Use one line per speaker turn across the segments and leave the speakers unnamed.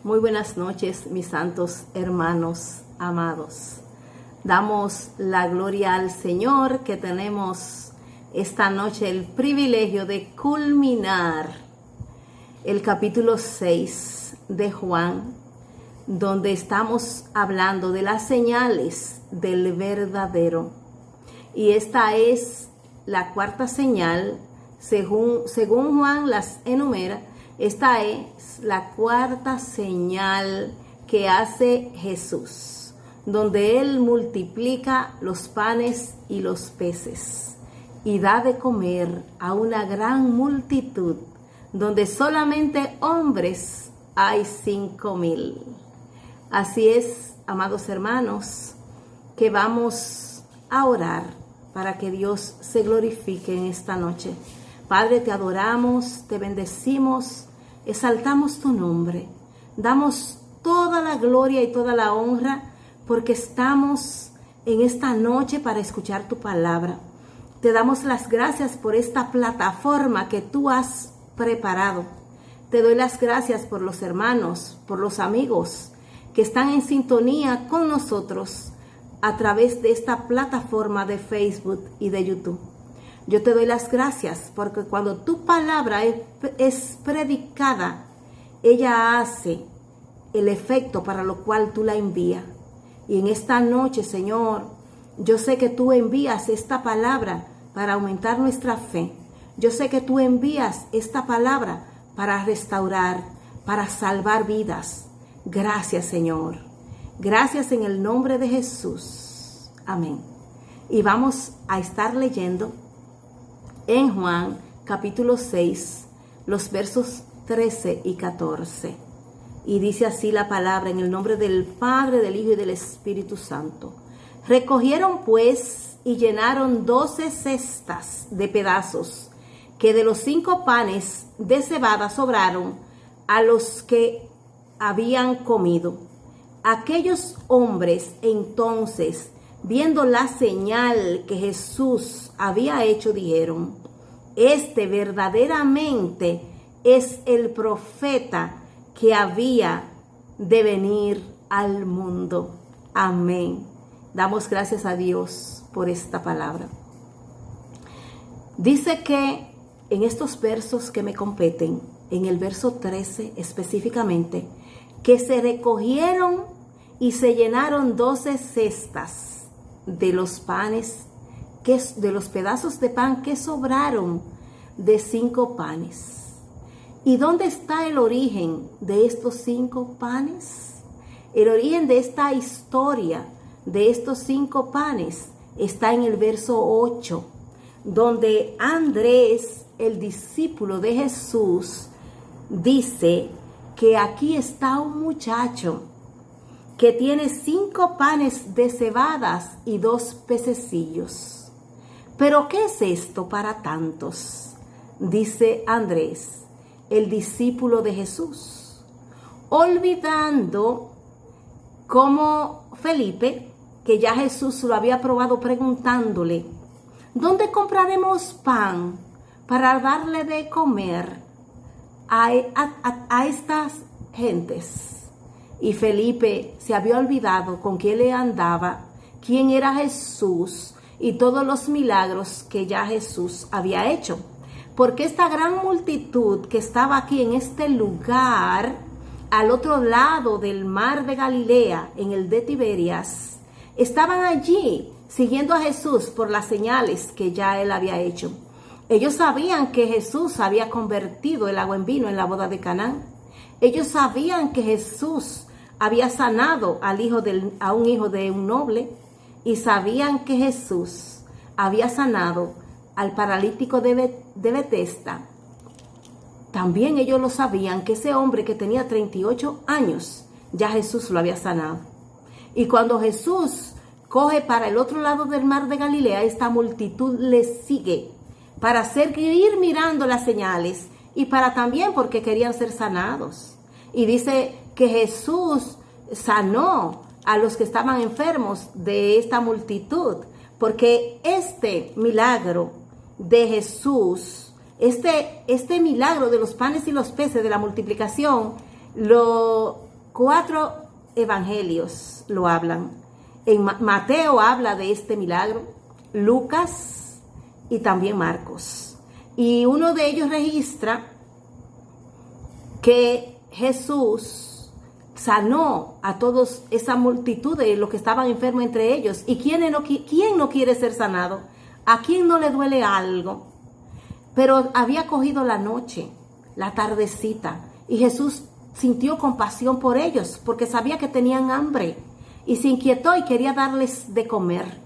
Muy buenas noches, mis santos hermanos amados. Damos la gloria al Señor que tenemos esta noche el privilegio de culminar el capítulo 6 de Juan, donde estamos hablando de las señales del verdadero. Y esta es la cuarta señal, según Juan las enumera. Esta es la cuarta señal que hace Jesús, donde Él multiplica los panes y los peces y da de comer a una gran multitud, donde solamente hombres hay 5,000. Así es, amados hermanos, que vamos a orar para que Dios se glorifique en esta noche. Padre, te adoramos, te bendecimos, exaltamos tu nombre, damos toda la gloria y toda la honra porque estamos en esta noche para escuchar tu palabra. Te damos las gracias por esta plataforma que tú has preparado. Te doy las gracias por los hermanos, por los amigos que están en sintonía con nosotros a través de esta plataforma de Facebook y de YouTube. Yo te doy las gracias porque cuando tu palabra es predicada, ella hace el efecto para lo cual tú la envías. Y en esta noche, Señor, yo sé que tú envías esta palabra para aumentar nuestra fe. Yo sé que tú envías esta palabra para restaurar, para salvar vidas. Gracias, Señor. Gracias en el nombre de Jesús. Amén. Y vamos a estar leyendo en Juan capítulo 6, los versos 13 y 14. Y dice así la palabra en el nombre del Padre, del Hijo y del Espíritu Santo. Recogieron pues y llenaron 12 cestas de pedazos que de los 5 panes de cebada sobraron a los que habían comido. Aquellos hombres entonces, viendo la señal que Jesús había hecho, dijeron: este verdaderamente es el profeta que había de venir al mundo. Amén. Damos gracias a Dios por esta palabra. Dice que en estos versos que me competen, en el verso 13 específicamente, que se recogieron y se llenaron 12 cestas de los panes, de los pedazos de pan que sobraron de 5 panes. ¿Y dónde está el origen de estos 5 panes? El origen de esta historia de estos 5 panes está en el verso 8, donde Andrés, el discípulo de Jesús, dice que aquí está un muchacho que tiene 5 panes de cebadas y 2 pececillos. ¿Pero qué es esto para tantos?, dice Andrés, el discípulo de Jesús, olvidando como Felipe, que ya Jesús lo había probado preguntándole: ¿dónde compraremos pan para darle de comer a estas gentes? Y Felipe se había olvidado con quién le andaba, quién era Jesús y todos los milagros que ya Jesús había hecho. Porque esta gran multitud que estaba aquí en este lugar, al otro lado del mar de Galilea, en el de Tiberias, estaban allí siguiendo a Jesús por las señales que ya él había hecho. Ellos sabían que Jesús había convertido el agua en vino en la boda de Caná. Ellos sabían que Jesús había sanado a un hijo de un noble, y sabían que Jesús había sanado al paralítico de Betesda. También ellos lo sabían que ese hombre que tenía 38 años, ya Jesús lo había sanado. Y cuando Jesús coge para el otro lado del mar de Galilea, esta multitud le sigue para seguir mirando las señales y para también porque querían ser sanados. Y dice que Jesús sanó a los que estaban enfermos de esta multitud, porque este milagro de Jesús, este milagro de los panes y los peces, de la multiplicación, lo 4 evangelios lo hablan. En Mateo habla de este milagro, Lucas y también Marcos. Y uno de ellos registra que Jesús sanó a todos esa multitud de los que estaban enfermos entre ellos. ¿Y quién no quiere ser sanado? ¿A quién no le duele algo? Pero había cogido la noche, la tardecita, y Jesús sintió compasión por ellos porque sabía que tenían hambre y se inquietó y quería darles de comer.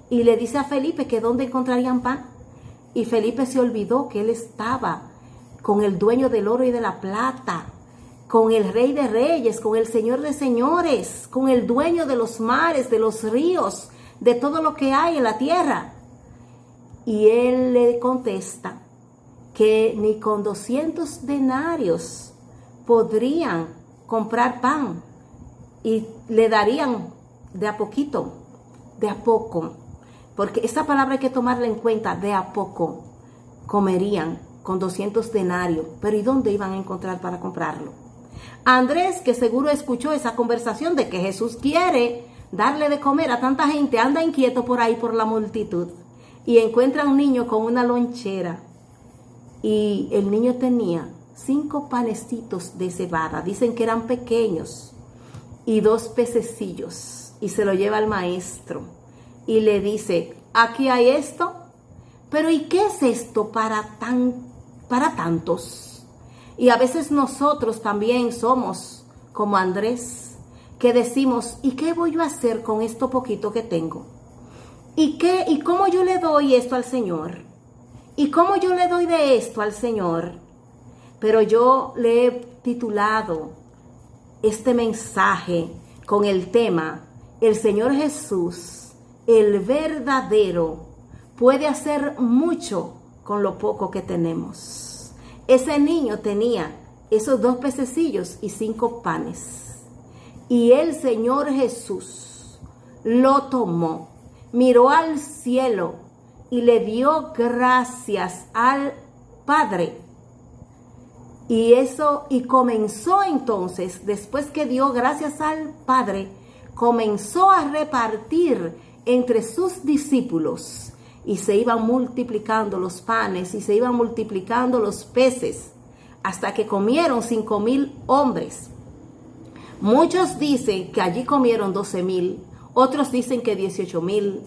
Y le dice a Felipe que dónde encontrarían pan. Y Felipe se olvidó que él estaba con el dueño del oro y de la plata, con el Rey de Reyes, con el Señor de Señores, con el dueño de los mares, de los ríos, de todo lo que hay en la tierra. Y él le contesta que ni con 200 denarios podrían comprar pan y le darían de a poquito, de a poco, porque esa palabra hay que tomarla en cuenta, de a poco comerían con 200 denarios, pero ¿y dónde iban a encontrar para comprarlo? Andrés, que seguro escuchó esa conversación de que Jesús quiere darle de comer a tanta gente, anda inquieto por ahí por la multitud y encuentra a un niño con una lonchera y el niño tenía 5 panecitos de cebada, dicen que eran pequeños, y 2 pececillos, y se lo lleva al maestro y le dice, aquí hay esto, pero ¿y qué es esto para tantos? Y a veces nosotros también somos como Andrés, que decimos, ¿y qué voy yo a hacer con esto poquito que tengo? ¿Y cómo yo le doy esto al Señor? ¿Y cómo yo le doy de esto al Señor? Pero yo le he titulado este mensaje con el tema, el Señor Jesús, el verdadero, puede hacer mucho con lo poco que tenemos. Ese niño tenía esos 2 pececillos y 5 panes. Y el Señor Jesús lo tomó, miró al cielo y le dio gracias al Padre. Y comenzó entonces, después que dio gracias al Padre, comenzó a repartir entre sus discípulos y se iban multiplicando los panes y se iban multiplicando los peces hasta que comieron 5,000 hombres. Muchos dicen que allí comieron 12,000, otros dicen que 18,000,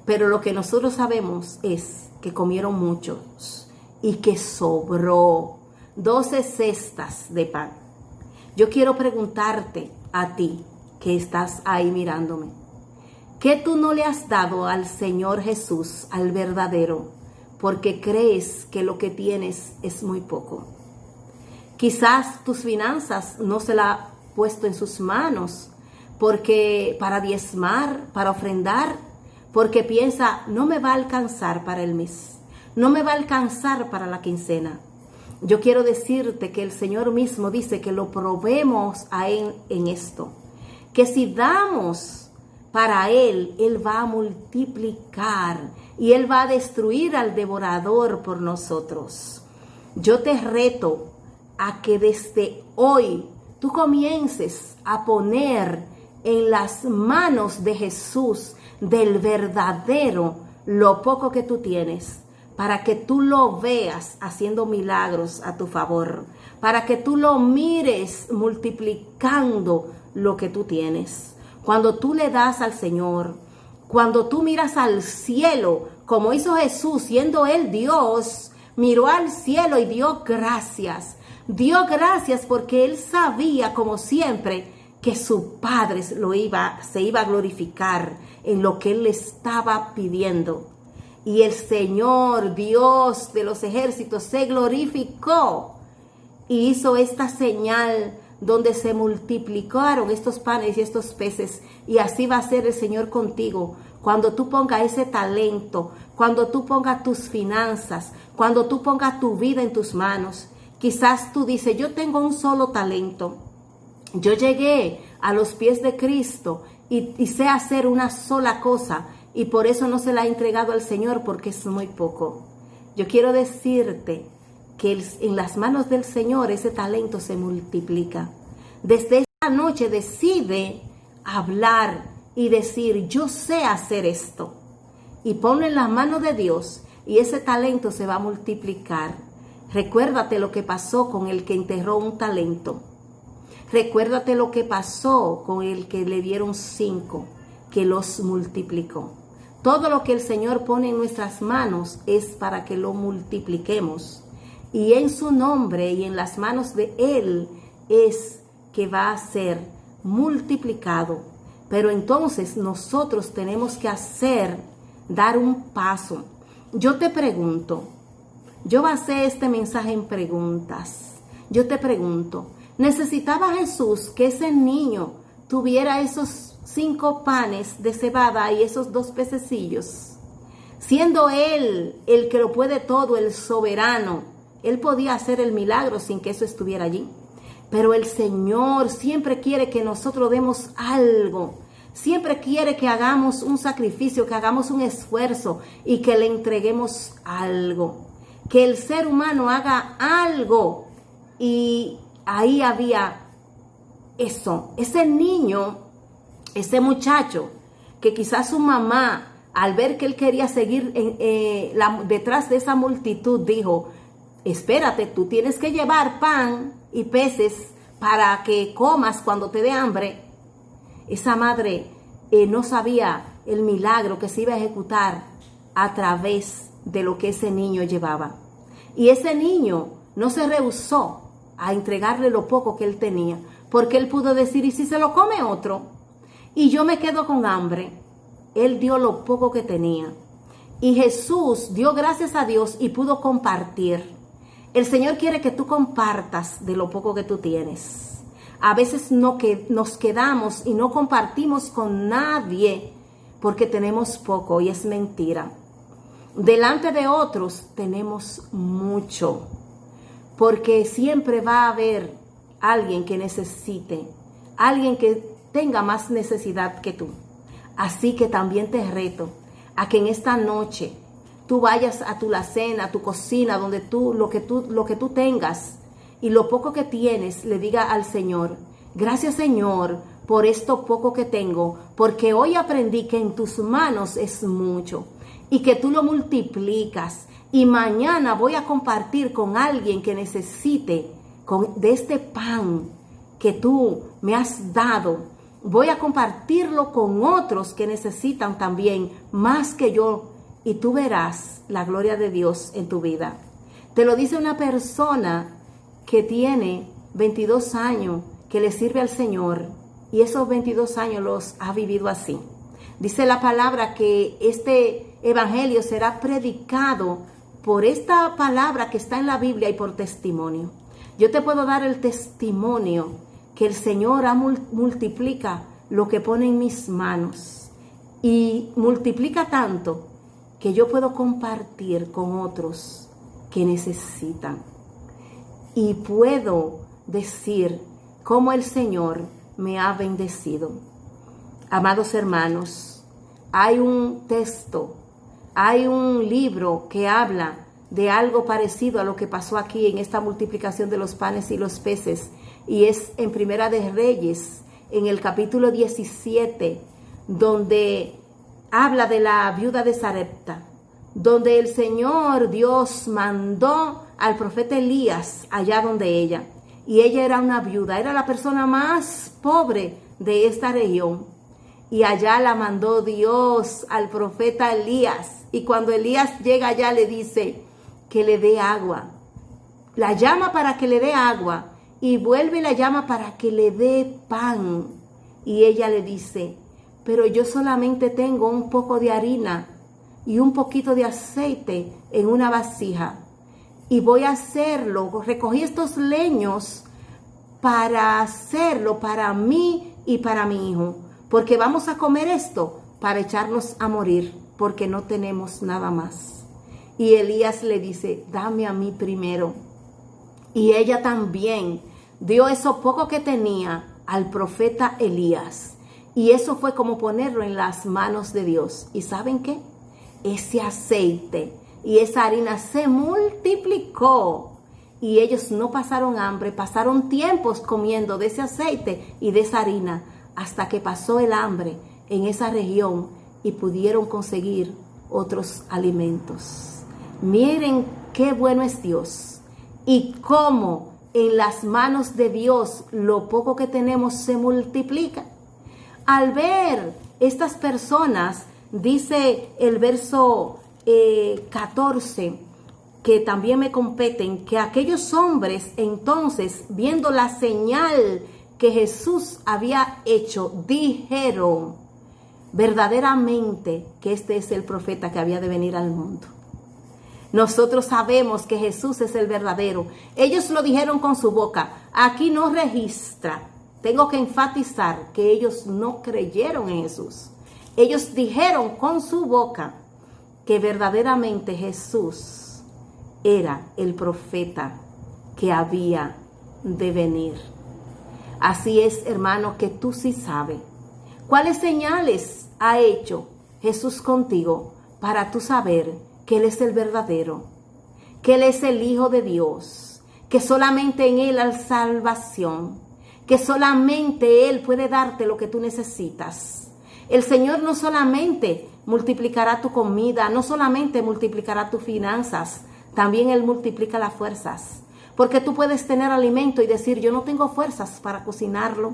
pero lo que nosotros sabemos es que comieron muchos y que sobró 12 cestas de pan. Yo quiero preguntarte a ti que estás ahí mirándome, ¿qué tú no le has dado al Señor Jesús, al verdadero, porque crees que lo que tienes es muy poco? Quizás tus finanzas no se la ha puesto en sus manos porque para diezmar, para ofrendar, porque piensa, no me va a alcanzar para el mes, no me va a alcanzar para la quincena. Yo quiero decirte que el Señor mismo dice que lo probemos a Él en esto, que si damos para Él, Él va a multiplicar y Él va a destruir al devorador por nosotros. Yo te reto a que desde hoy tú comiences a poner en las manos de Jesús, del verdadero, lo poco que tú tienes, para que tú lo veas haciendo milagros a tu favor, para que tú lo mires multiplicando lo que tú tienes. Cuando tú le das al Señor, cuando tú miras al cielo, como hizo Jesús, siendo Él Dios, miró al cielo y dio gracias. Dio gracias porque Él sabía, como siempre, que su Padre se iba a glorificar en lo que Él le estaba pidiendo. Y el Señor, Dios de los ejércitos, se glorificó y hizo esta señal donde se multiplicaron estos panes y estos peces. Y así va a ser el Señor contigo. Cuando tú pongas ese talento, cuando tú pongas tus finanzas, cuando tú pongas tu vida en tus manos. Quizás tú dices, yo tengo un solo talento. Yo llegué a los pies de Cristo y sé hacer una sola cosa. Y por eso no se la ha entregado al Señor, porque es muy poco. Yo quiero decirte que en las manos del Señor ese talento se multiplica. Desde noche decide hablar y decir, yo sé hacer esto, y ponlo en las manos de Dios, y ese talento se va a multiplicar. Recuérdate lo que pasó con el que enterró un talento. Recuérdate lo que pasó con el que le dieron 5, que los multiplicó. Todo lo que el Señor pone en nuestras manos es para que lo multipliquemos. Y en su nombre y en las manos de Él es que va a ser multiplicado. Pero entonces nosotros tenemos que dar un paso. Yo te pregunto, yo basé este mensaje en preguntas. Yo te pregunto, ¿necesitaba Jesús que ese niño tuviera esos 5 panes de cebada y esos 2 pececillos? Siendo Él el que lo puede todo, el soberano, Él podía hacer el milagro sin que eso estuviera allí. Pero el Señor siempre quiere que nosotros demos algo. Siempre quiere que hagamos un sacrificio, que hagamos un esfuerzo y que le entreguemos algo. Que el ser humano haga algo. Y ahí había eso. Ese niño, ese muchacho, que quizás su mamá, al ver que él quería seguir detrás de esa multitud, dijo, espérate, tú tienes que llevar pan y peces para que comas cuando te dé hambre. Esa madre no sabía el milagro que se iba a ejecutar a través de lo que ese niño llevaba. Y ese niño no se rehusó a entregarle lo poco que él tenía, porque él pudo decir, ¿y si se lo come otro? Y yo me quedo con hambre. Él dio lo poco que tenía. Y Jesús dio gracias a Dios y pudo compartir. El Señor quiere que tú compartas de lo poco que tú tienes. A veces nos quedamos y no compartimos con nadie porque tenemos poco, y es mentira. Delante de otros tenemos mucho, porque siempre va a haber alguien que necesite, alguien que tenga más necesidad que tú. Así que también te reto a que en esta noche tú vayas a tu alacena, a tu cocina, donde lo que tú tengas y lo poco que tienes, le diga al Señor, gracias Señor por esto poco que tengo, porque hoy aprendí que en tus manos es mucho y que tú lo multiplicas, y mañana voy a compartir con alguien que necesite de este pan que tú me has dado. Voy a compartirlo con otros que necesitan también más que yo, y tú verás la gloria de Dios en tu vida. Te lo dice una persona que tiene 22 años, que le sirve al Señor, y esos 22 años los ha vivido así. Dice la palabra que este evangelio será predicado por esta palabra que está en la Biblia y por testimonio. Yo te puedo dar el testimonio que el Señor multiplica lo que pone en mis manos, y multiplica tanto que yo puedo compartir con otros que necesitan. Y puedo decir cómo el Señor me ha bendecido. Amados hermanos, hay un texto, hay un libro que habla de algo parecido a lo que pasó aquí en esta multiplicación de los panes y los peces, y es en Primera de Reyes, en el capítulo 17, donde habla de la viuda de Sarepta, donde el Señor Dios mandó al profeta Elías allá donde ella, y ella era una viuda, era la persona más pobre de esta región, y allá la mandó Dios al profeta Elías, y cuando Elías llega allá le dice que le dé agua, la llama para que le dé agua, y vuelve y la llama para que le dé pan, y ella le dice, pero yo solamente tengo un poco de harina y un poquito de aceite en una vasija, y voy a hacerlo, recogí estos leños para hacerlo para mí y para mi hijo, porque vamos a comer esto para echarnos a morir, porque no tenemos nada más. Y Elías le dice, dame a mí primero. Y ella también dio eso poco que tenía al profeta Elías, y eso fue como ponerlo en las manos de Dios. ¿Y saben qué? Ese aceite y esa harina se multiplicó, y ellos no pasaron hambre, pasaron tiempos comiendo de ese aceite y de esa harina hasta que pasó el hambre en esa región y pudieron conseguir otros alimentos. Miren qué bueno es Dios y cómo en las manos de Dios lo poco que tenemos se multiplica. Al ver estas personas, dice el verso 14, que también me competen, que aquellos hombres entonces, viendo la señal que Jesús había hecho, dijeron verdaderamente que este es el profeta que había de venir al mundo. Nosotros sabemos que Jesús es el verdadero. Ellos lo dijeron con su boca. Aquí no registra. Tengo que enfatizar que ellos no creyeron en Jesús. Ellos dijeron con su boca que verdaderamente Jesús era el profeta que había de venir. Así es, hermano, que tú sí sabes cuáles señales ha hecho Jesús contigo para tú saber que Él es el verdadero, que Él es el Hijo de Dios, que solamente en Él hay salvación, que solamente Él puede darte lo que tú necesitas. El Señor no solamente multiplicará tu comida, no solamente multiplicará tus finanzas, también Él multiplica las fuerzas. Porque tú puedes tener alimento y decir, yo no tengo fuerzas para cocinarlo.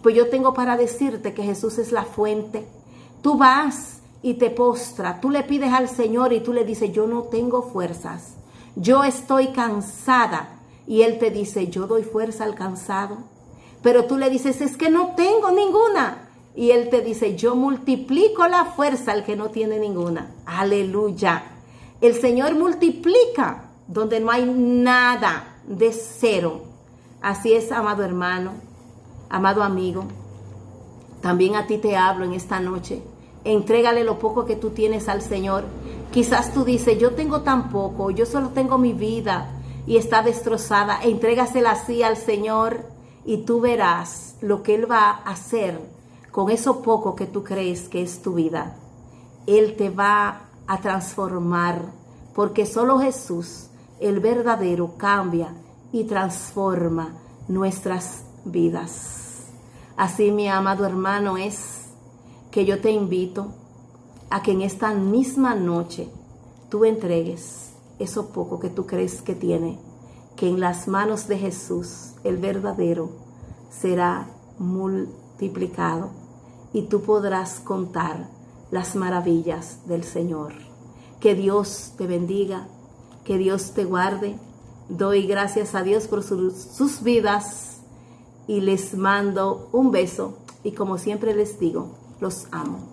Pues yo tengo para decirte que Jesús es la fuente. Tú vas y te postras, tú le pides al Señor y tú le dices, yo no tengo fuerzas, yo estoy cansada. Y Él te dice, yo doy fuerza al cansado. Pero tú le dices, es que no tengo ninguna. Y Él te dice, yo multiplico la fuerza al que no tiene ninguna. Aleluya. El Señor multiplica donde no hay nada, de cero. Así es, amado hermano, amado amigo. También a ti te hablo en esta noche. Entrégale lo poco que tú tienes al Señor. Quizás tú dices, yo tengo tan poco, yo solo tengo mi vida y está destrozada. Entrégasela así al Señor y tú verás lo que Él va a hacer con eso poco que tú crees que es tu vida. Él te va a transformar, porque solo Jesús, el verdadero, cambia y transforma nuestras vidas. Así, mi amado hermano, es que yo te invito a que en esta misma noche tú entregues eso poco que tú crees que tiene, que en las manos de Jesús, el verdadero, será multiplicado y tú podrás contar las maravillas del Señor. Que Dios te bendiga, que Dios te guarde. Doy gracias a Dios por sus vidas y les mando un beso y como siempre les digo, los amo.